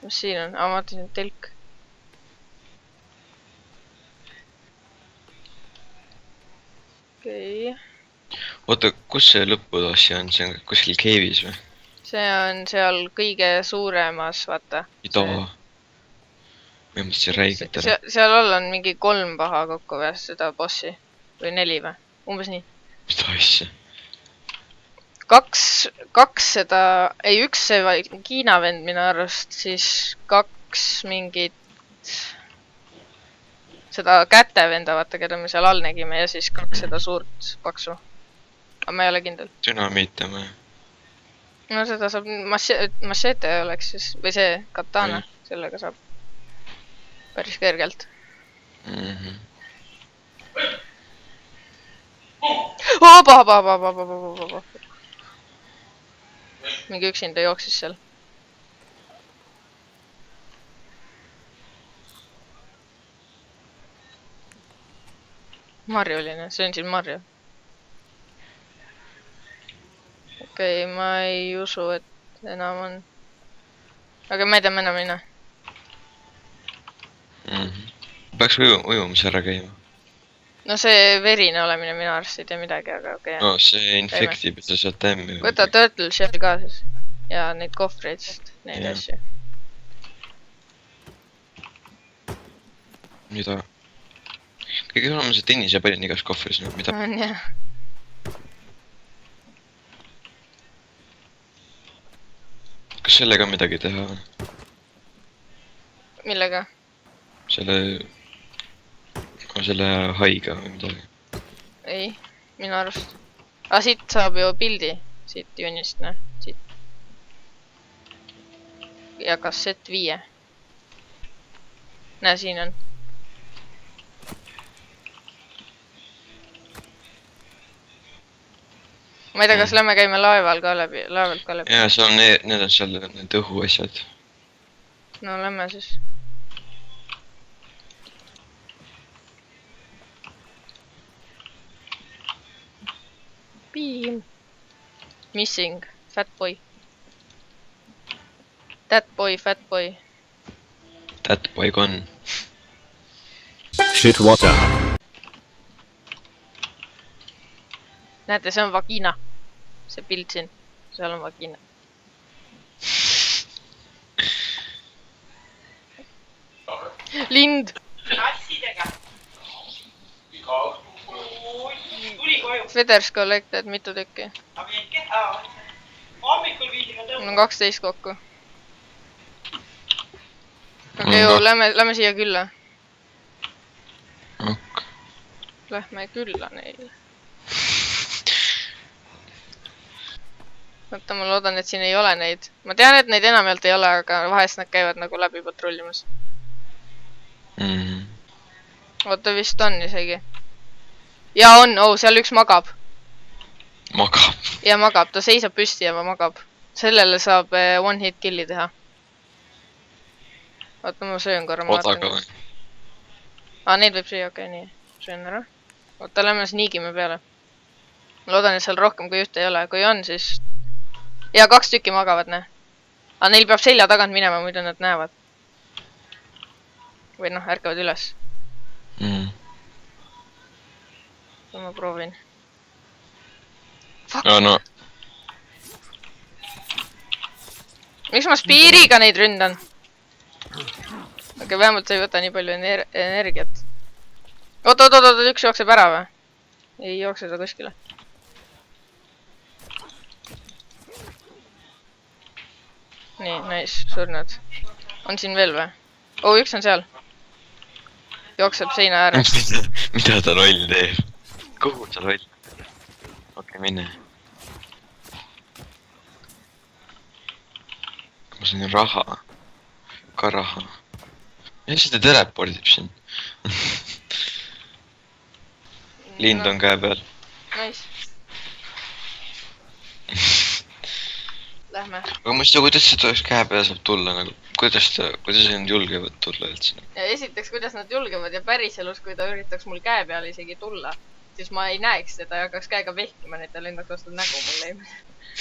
Mis siin on? Ma vaatasin telk. Okei. Oota, kus see lõpuossi on? See on kuskil keevis või? See on seal kõige suuremas, vaata. Ida. Ma mõtlesin räigelt ära. Seal all on mingi 3 paha kokku või seda bossi. Või 4 või? Umbes nii. Mida asja? 2 seda... Ei, 1 see Kiina vend minu arust, siis 2 mingit... Seda käte venda, vaata, keda me seal all nägime ja siis 2 seda suurt paksu. Aga ma ei ole kindel. Dünamiitama. No seda saab... Machete oleks siis... Või see katana. Sellega saab päris kergelt. Paha. Mingi üksinda jooksis seal. Marjuline, see on siin Marju. Okei, ma ei usu, et enam on. Aga me teame enam minna. Peaks ujumis ära käima. No see verine olemine minu arust ei tee midagi, aga okei. No see infektib, et sa saad tämmi. Võta turtle shell ka siis. Ja neid kohvreid, sest neid asju. Mida? Kõige olemused tennis ja palju igas kohvris. On jah. Kas sellega midagi teha? Millega? Selle haiga või midagi. Ei, minu arust. Aga siit saab ju pildi. Siit juunist, näe. Siit. Ja kassett 5. Näe, siin on. Ma ei tea, kas lähme käime laevalt ka läbi. Jaa, see on need on seal need õhuasjad. No lähme siis. Beam. Missing. Fat boy. That boy, fat boy. That boy gone. Shit water. Näete, see on vagina. See pilt siin. Seal on vagina. Lind! Feathers collected, mitu tükki? Mul on 12 kokku. Okei, lähme siia külla. Lähme külla neile. Oota, ma loodan, et siin ei ole neid. Ma tean, et neid enamjaolt ei ole, aga vahest nad käivad nagu läbi patrullimas. Oota, vist on isegi. Ja on, seal üks magab. Magab? Ja magab, ta seisab püsti ja magab. Sellele saab one hit killi teha. Oota, ma söön korra. Odaga või? Neid võib süüa, okei, nii. Söön ära. Oota, lähme sniigime peale. Ma loodan, et seal rohkem kui ühte ei ole. Kui on, siis... Ja 2 tükki magavad, näe. Aga neil peab selja tagant minema, muidu nad näevad. Või noh, ärkavad üles. Ma proovin. Fuck! No. Miks ma spiiriga neid ründan? Okei, vähemalt sa ei võta nii palju energiat. Oota, üks jookseb ära või? Ei jookse ta kuskile. Nii, nice, surnud. On siin veel või? Üks on seal. Jookseb seina ääres. Mida ta roll teeb? Kuhu sa roll? Okei, minne. Ma sain raha. Ka raha. Mis seda telepordib siin? Lind on käe peal. Nice. Lähme. Aga ma seda, kuidas seda oleks käe peal saab tulla nagu? Kuidas nad julgevad tulla üldse? Ja esiteks, kuidas nad julgevad ja päriselus, kui ta üritaks mul käe peal isegi tulla, siis ma ei näeks teda ja hakkaks käega vehkima, nii et ta lendaks vastu nägu mulle.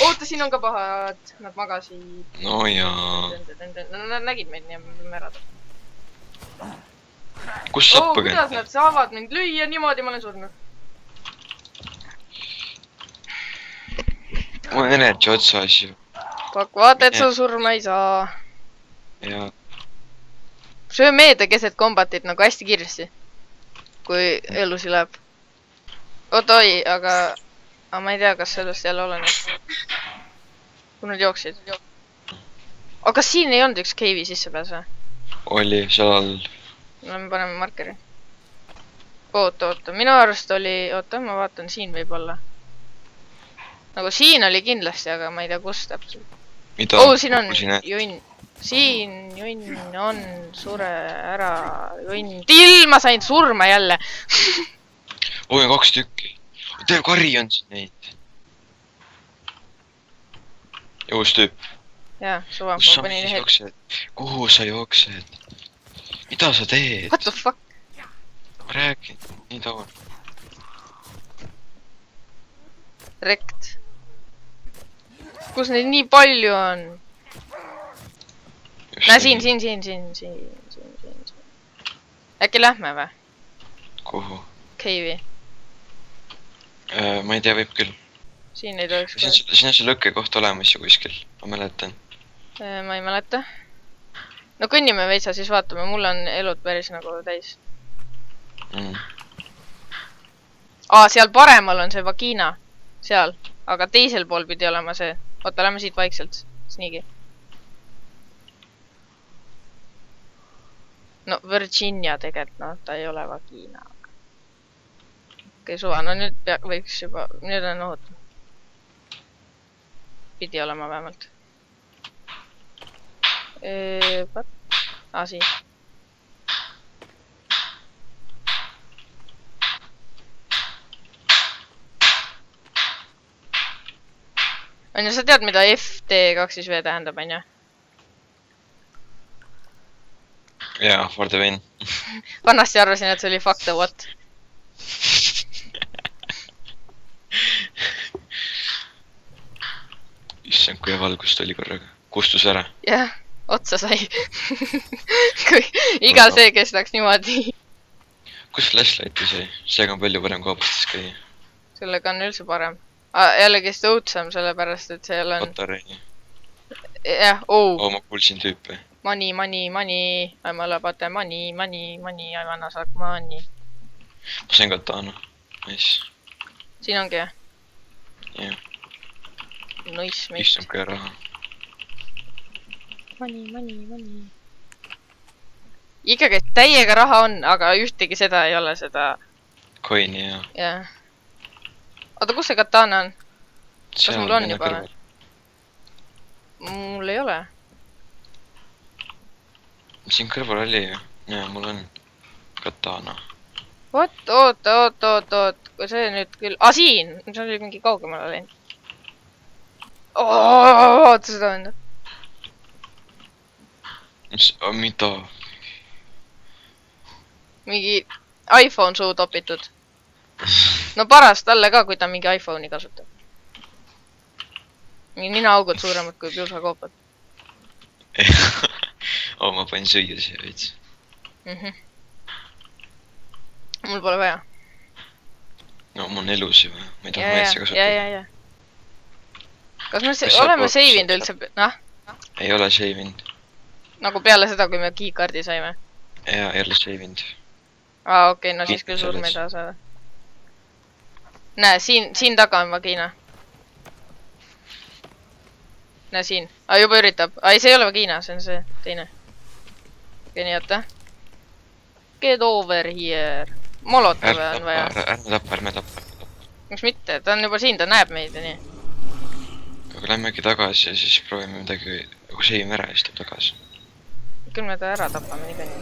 oota, siin on ka pahad. Nad magasid. no jaa. Nad nägid meid nii, me peame ära tapma. Kus sa Kuidas põgened? nad saavad mind lüüa niimoodi, ma olen surnud. mul on energia otsas ju. Fuck, vaata, et sa surma ei saa. ja söö meelde keset kombatit nagu hästi kiiresti. Kui elusi läheb. oota, oi, aga ma ei tea, kas sellest jälle oleneb. kui nad jooksid. aga siin ei olnud üks cave'i sissepääs või? oli seal all. me paneme markeri. oota, minu arust oli, oota, ma vaatan, siin võib-olla. nagu siin oli kindlasti, aga ma ei tea, kus täpselt. mida? siin on junn. siin junn on, sure ära, junn. Ma sain surma jälle. oi, 2 tükki. terve kari on siin neid. ja uus tüüp. jaa, suva, kus ma sa panin siis ühe. jooksed? kuhu sa jooksed? mida sa teed? What the fuck? ma räägin, nii taun. Rekt. kus neid nii palju on? näe, siin. äkki lähme või? kuhu? Cave'i. ma ei tea, võib küll. siin ei tohiks siin on see lõkkekoht olemas ju kuskil, ma mäletan. ma ei mäleta. no kõnnime veitsa, siis vaatame, mul on elud päris nagu täis. Seal paremal on see vagina. Seal. Aga teisel pool pidi olema see. oota, lähme siit vaikselt. Sniigi. no Virginia tegelikult, noh, ta ei ole vagina. okei, suva, no nüüd võiks juba, nüüd on ohutu. Pidi olema vähemalt. Siin. on ju, sa tead, mida FT2 siis V tähendab, on ju? jaa, for the win. Vanasti arvasin, et see oli fuck the what. issand, kui hea valgust oli korraga. Kustus ära. jah, otsa sai. kui iga see, kes läks niimoodi. kus flashlighti sai? seega on palju parem kaubastes käia. sellega on üldse parem. jällegi hästi õudsem, sellepärast, et seal on... Patarei. jah, ma kuulsin tüüpe. Money, I'm all about the money, I wanna suck money. ma sain katana. Nice. siin ongi, jah? jah. Nice, issand, kui hea raha. Money. ikkagi täiega raha on, aga ühtegi seda ei ole, seda... Coin'i ja... jah. oota, kus see katana on? kas mul on juba või? mul ei ole. siin kõrval oli ju. jaa, mul on katana. oot. kui see nüüd küll... siin! see oli mingi kaugemale läinud. oota seda enda. mida? mingi iPhone suu topitud. no paras talle ka, kui ta mingi iPhone'i kasutab. mingi ninaaugud suuremad kui piusakoopad. ma panin süüa siia veits. mul pole vaja. no mul on elus ju, ma ei taha meetse kasutada. ja. kas me oleme seivinud üldse? ei ole seivinud. nagu peale seda, kui me keycard'i saime? jaa, ei ole seivinud. okei, no siis küll surma ei taha saada. näe, siin taga on vagina. näe siin. juba üritab. ei, see ei ole vagina, see on see teine. okei, nii oota. Get over here. Molotove on vaja. ärme tappa. miks mitte? ta on juba siin, ta näeb meid ja nii. aga lähmegi tagasi ja siis proovime midagi, kui seime ära ja siis tuleb tagasi. küll me ta ära tapame nii palju.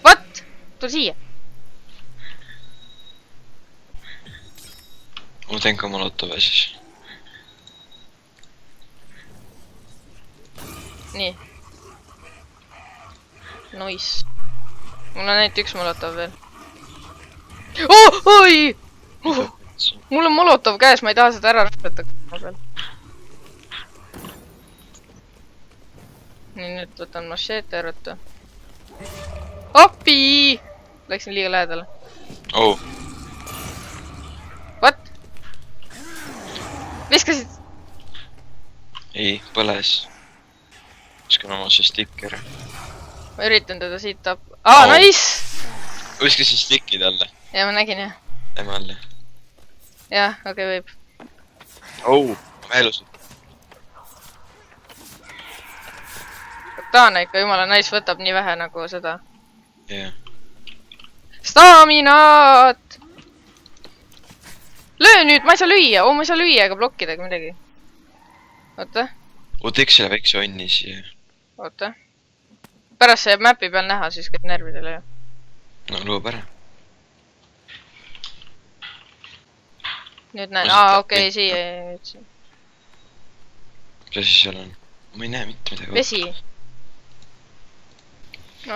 What? tule siia. ma teen ka molotove siis. nii. Nice. mul on ainult üks molotov veel. oi! mul on molotov käes, ma ei taha seda ära rõpetada. nii, nüüd võtan mašeete ruttu. Appi! Läksin liiga lähedale. Oh, What? Viskasid? ei, põles. Viskan oma see stikker. Ma üritan teda siit tappa. Aa, Oh. nice! Viskasin stikki talle. Ja ma nägin jah. Emale. Jah, okei, võib. Oh, ma elusin. Katana ikka jumala nice võtab nii vähe nagu seda. Jah. Staminaat! Löö nüüd, ma ei saa lüüa. Ma ei saa lüüa ega blokkidega midagi. Oota, Teeks selle väikse onni siia. oota. Pärast see jääb mäpi peal näha, siis käib närvidele ju. No loob ära. Nüüd näen, Ma siit- okei, siia. Mis asi seal on? Ma ei näe mitte midagi. Vesi.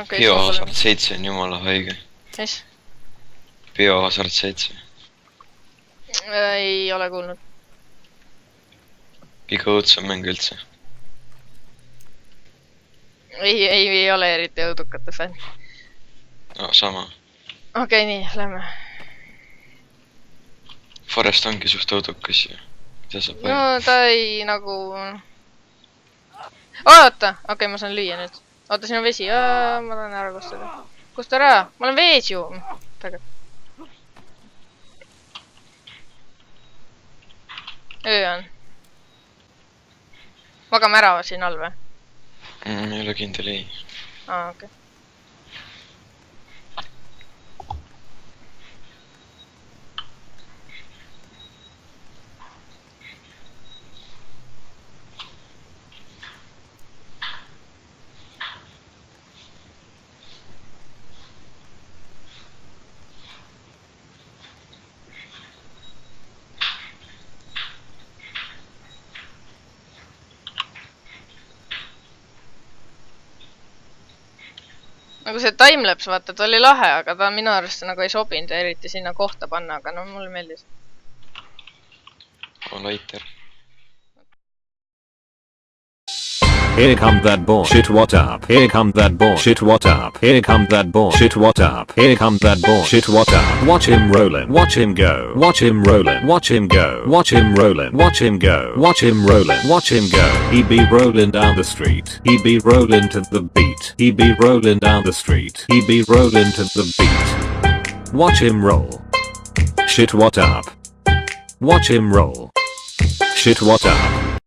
Okei, Biohazard 7 on jumala haige. mis? Biohazard 7. Ei ole kuulnud. Kõige õudsem mäng üldse. Ei ole eriti õudukate fänn. No sama. Okei, nii, lähme. Forest ongi suht õudukas ju. Mida saab No ta ei nagu... Oota, okei, ma saan lüüa nüüd. Oota, siin on vesi. Ma tahan ära kustada. Kusta ära? Ma olen vees ju. Väga. Öö on. Magame ära siin all või? ei ole kindel, ei. Aa, okei. Nagu see timelapse, vaata, ta oli lahe, aga ta minu arust nagu ei sobinud eriti sinna kohta panna, aga no mulle meeldis. On laiter. Here come that bullshit, what up? Here come that bullshit, what up? Here come that bullshit, what up? Here come that bullshit, what up? Watch him rollin', watch him go. Watch him rollin', watch him go. Watch him rollin', watch him go. Watch him rollin', watch him go. He be rollin' down the street. He be rollin' to the beat. He be rollin' down the street. He be rollin' to the beat. Watch him roll. Shit, what up? Watch him roll. Shit, what up?